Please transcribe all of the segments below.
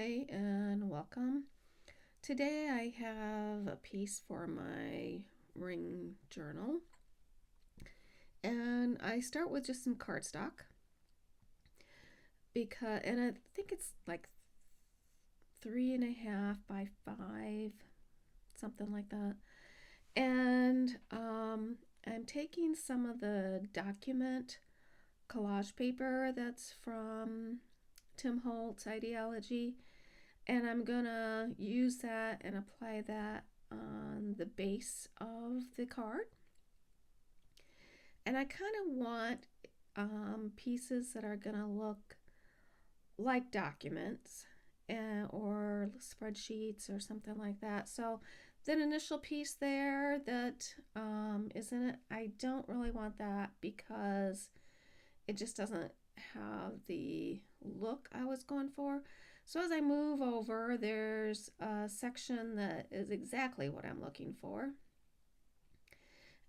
Hi and welcome. Today I have a piece for my ring journal, and I start with just some cardstock and I think it's like 3.5 by 5, something like that. And I'm taking some of the document collage paper that's from Tim Holtz Ideology, and I'm gonna use that and apply that on the base of the card. And I kind of want pieces that are gonna look like documents or spreadsheets or something like that. So that initial piece there that isn't it, I don't really want that because it just doesn't have the look I was going for. So as I move over, there's a section that is exactly what I'm looking for.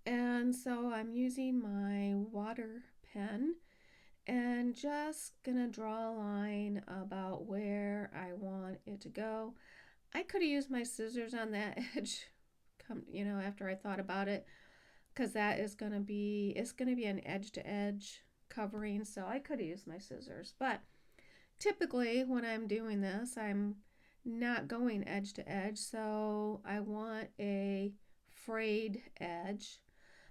And so I'm using my water pen and just gonna draw a line about where I want it to go. I could have used my scissors on that edge, after I thought about it, because it's gonna be an edge to edge covering, so I could have used my scissors. But typically when I'm doing this, I'm not going edge to edge, so I want a frayed edge.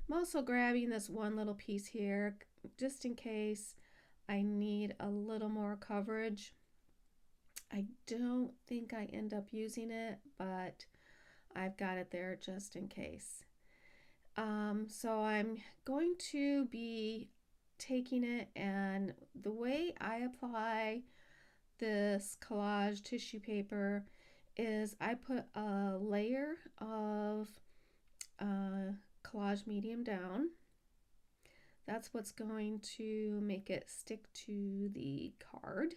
I'm also grabbing this one little piece here just in case I need a little more coverage. I don't think I end up using it, but I've got it there just in case. So I'm going to be taking it, and the way I apply this collage tissue paper is I put a layer of collage medium down. That's what's going to make it stick to the card.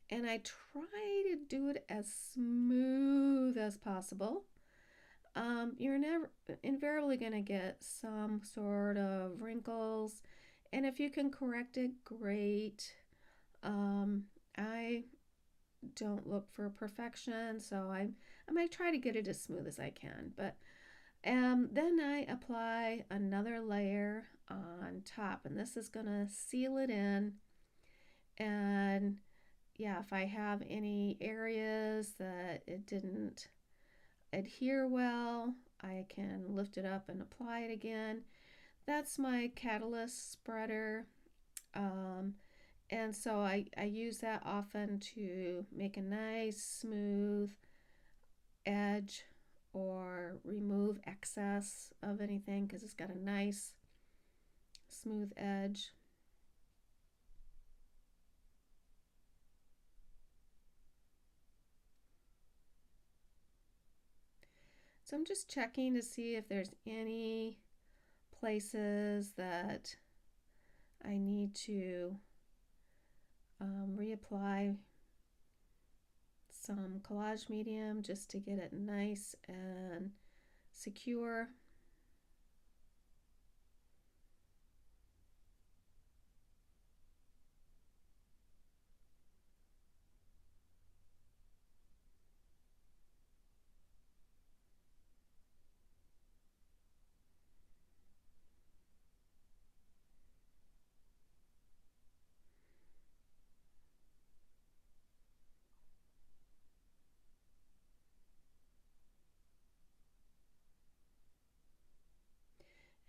And I try to do it as smooth as possible. You're never invariably going to get some sort of wrinkles, and if you can correct it, great. I don't look for perfection, so I might try to get it as smooth as I can. But then I apply another layer on top, and this is going to seal it in. And yeah, if I have any areas that it didn't adhere well, I can lift it up and apply it again. That's my catalyst spreader. And so I use that often to make a nice smooth edge or remove excess of anything because it's got a nice smooth edge. So I'm just checking to see if there's any places that I need to reapply some collage medium just to get it nice and secure.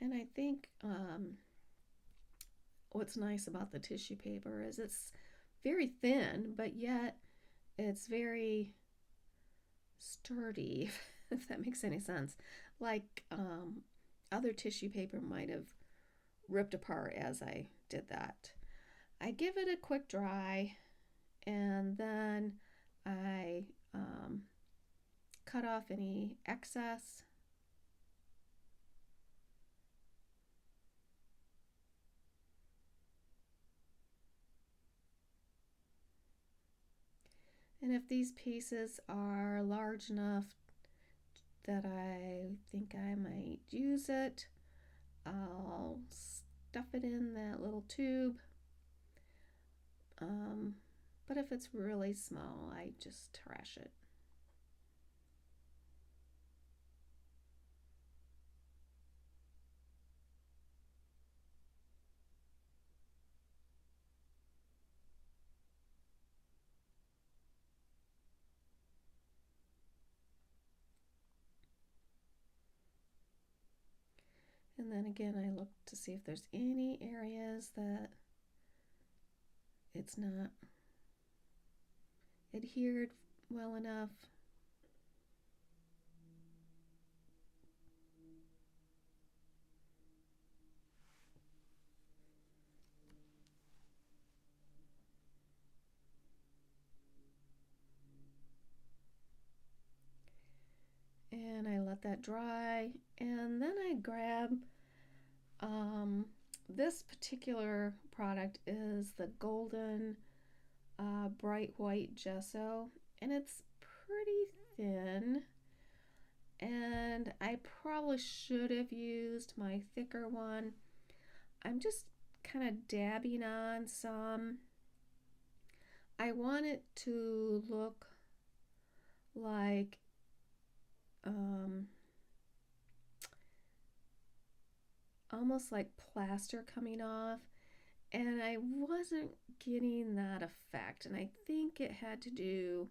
And I think what's nice about the tissue paper is it's very thin, but yet it's very sturdy, if that makes any sense. Like other tissue paper might have ripped apart as I did that. I give it a quick dry, and then I cut off any excess. And if these pieces are large enough that I think I might use it, I'll stuff it in that little tube. Um, but if it's really small, I just trash it. And then again, I look to see if there's any areas that it's not adhered well enough. And I let that dry. And then I grab um, this particular product is the golden bright white gesso, and it's pretty thin. And I probably should have used my thicker one. I'm just kind of dabbing on some. I want it to look like um, almost like plaster coming off, and I wasn't getting that effect. And I think it had to do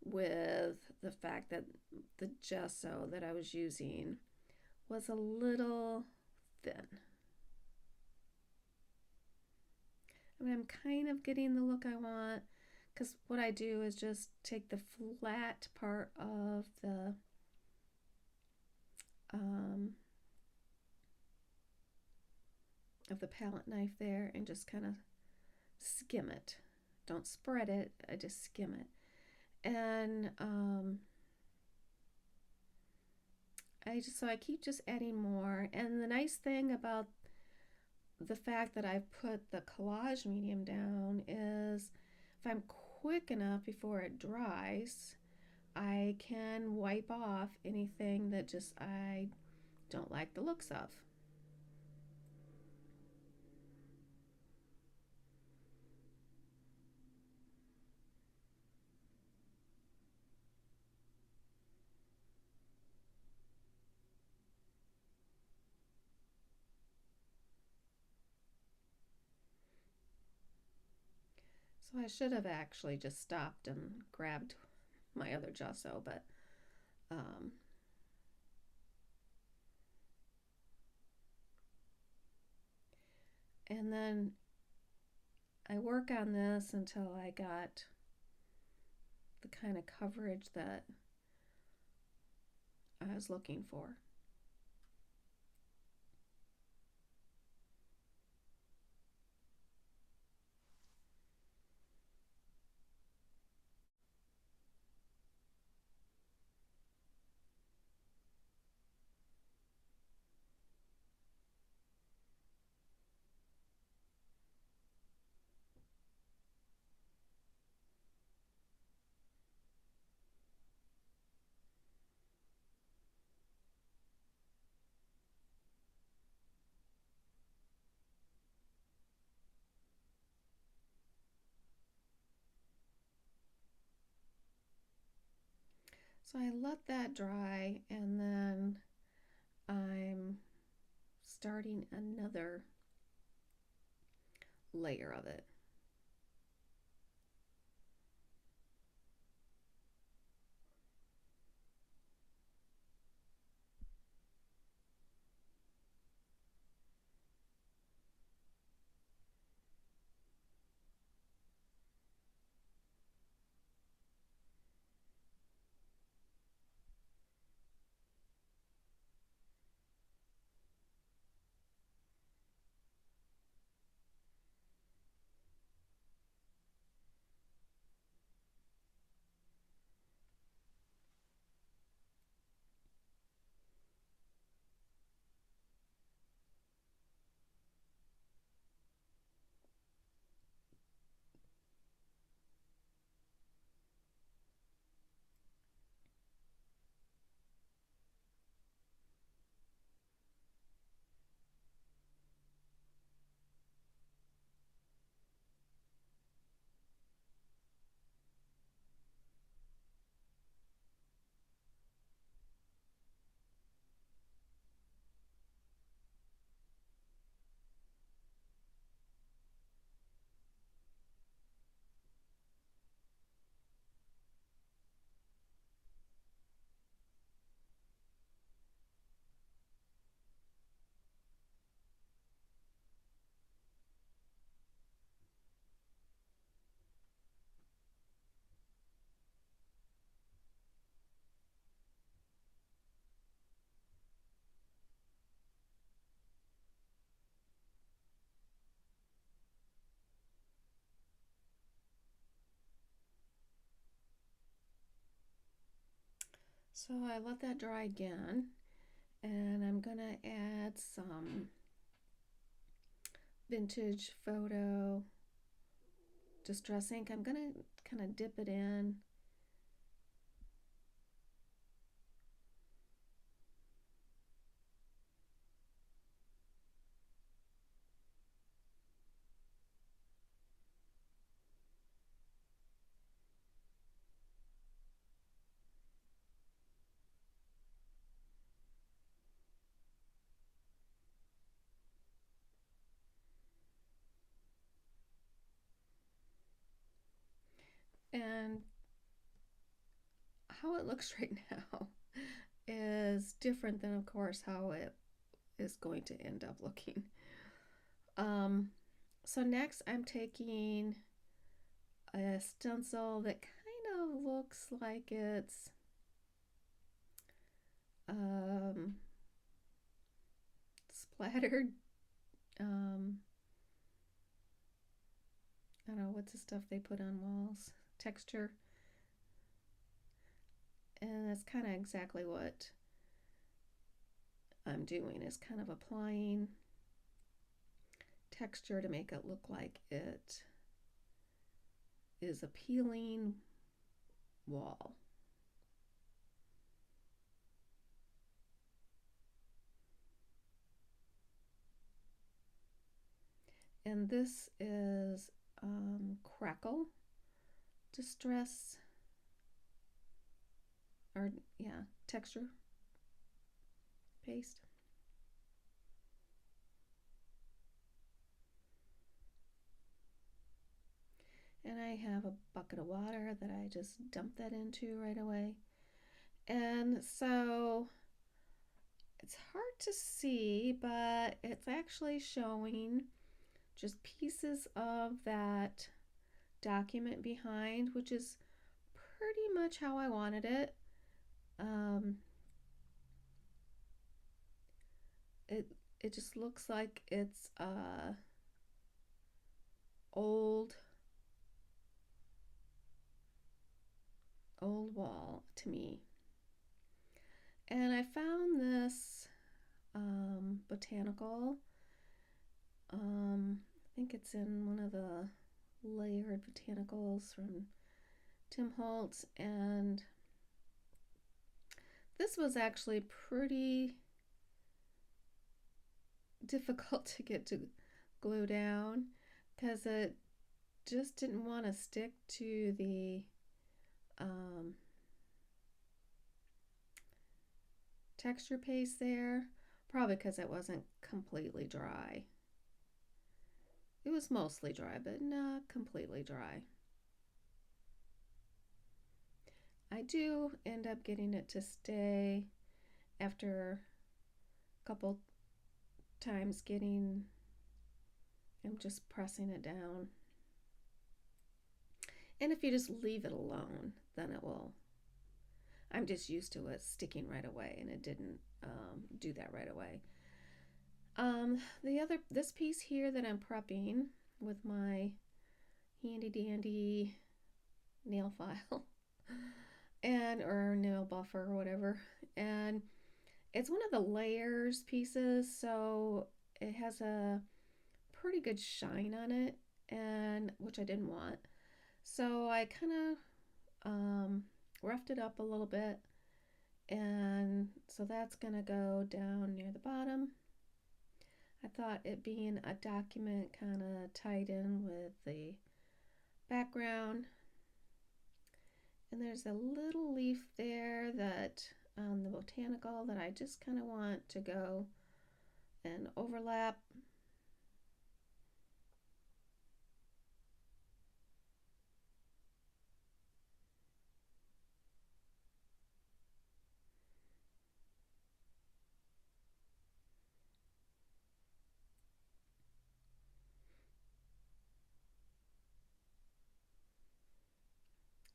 with the fact that the gesso that I was using was a little thin. I mean, I'm kind of getting the look I want because what I do is just take the flat part um, of the palette knife there and just kind of skim it. Don't spread it, I just skim it. And I keep just adding more. And the nice thing about the fact that I've put the collage medium down is if I'm quick enough before it dries, I can wipe off anything that just I don't like the looks of. So I should have actually just stopped and grabbed my other gesso, but um, and then I work on this until I got the kind of coverage that I was looking for. So I let that dry and then I'm starting another layer of it. So I let that dry again, and I'm gonna add some vintage photo distress ink. I'm gonna kind of dip it in. And how it looks right now is different than, of course, how it is going to end up looking. So next I'm taking a stencil that kind of looks like it's splattered. I don't know, what's the stuff they put on walls? Texture. And that's kind of exactly what I'm doing, is kind of applying texture to make it look like it is a peeling wall. And this is Crackle Distress, or yeah, texture paste. And I have a bucket of water that I just dump that into right away. And so it's hard to see, but it's actually showing just pieces of that document behind, which is pretty much how I wanted it. It just looks like it's old wall to me. And I found this botanical. I think it's in one of the layered botanicals from Tim Holtz, and this was actually pretty difficult to get to glue down because it just didn't want to stick to the texture paste there, probably because it wasn't completely dry. It was mostly dry, but not completely dry. I do end up getting it to stay after a couple times I'm just pressing it down. And if you just leave it alone, then it will. I'm just used to it sticking right away, and it didn't do that right away. This piece here that I'm prepping with my handy dandy nail file or nail buffer or whatever, and it's one of the layers pieces, so it has a pretty good shine on it, and which I didn't want. So I kind of roughed it up a little bit, and so that's gonna go down near the bottom. I thought it being a document kind of tied in with the background. And there's a little leaf there that on the botanical that I just kind of want to go and overlap.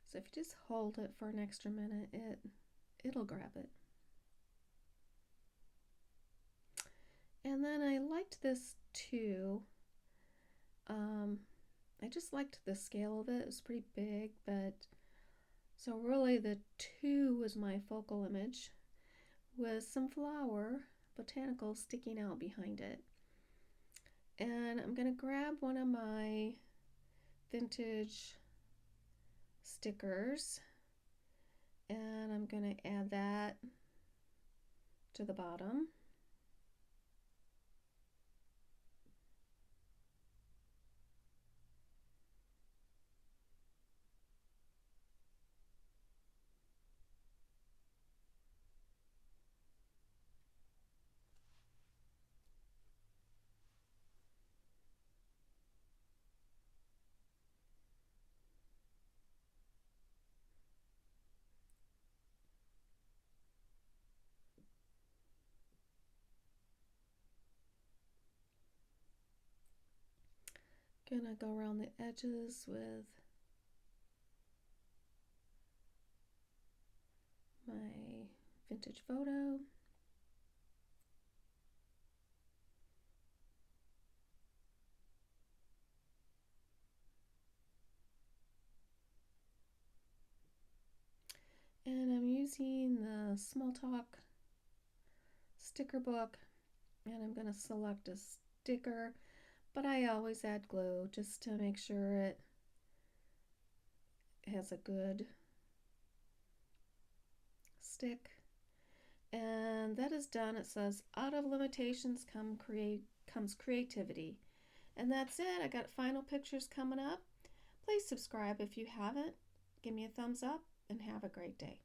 So if you just hold it for an extra minute, it'll grab it. And then I liked this too. I just liked the scale of it. It was pretty big, but So really the 2 was my focal image with some flower botanicals sticking out behind it. And I'm going to grab one of my vintage stickers and I'm going to add that to the bottom. Gonna go around the edges with my vintage photo. And I'm using the Small Talk sticker book and I'm going to select a sticker, but I always add glue just to make sure it has a good stick. And that is done. It says out of limitations comes creativity. And that's it. I got final pictures coming up. Please subscribe if you haven't. Give me a thumbs up and have a great day.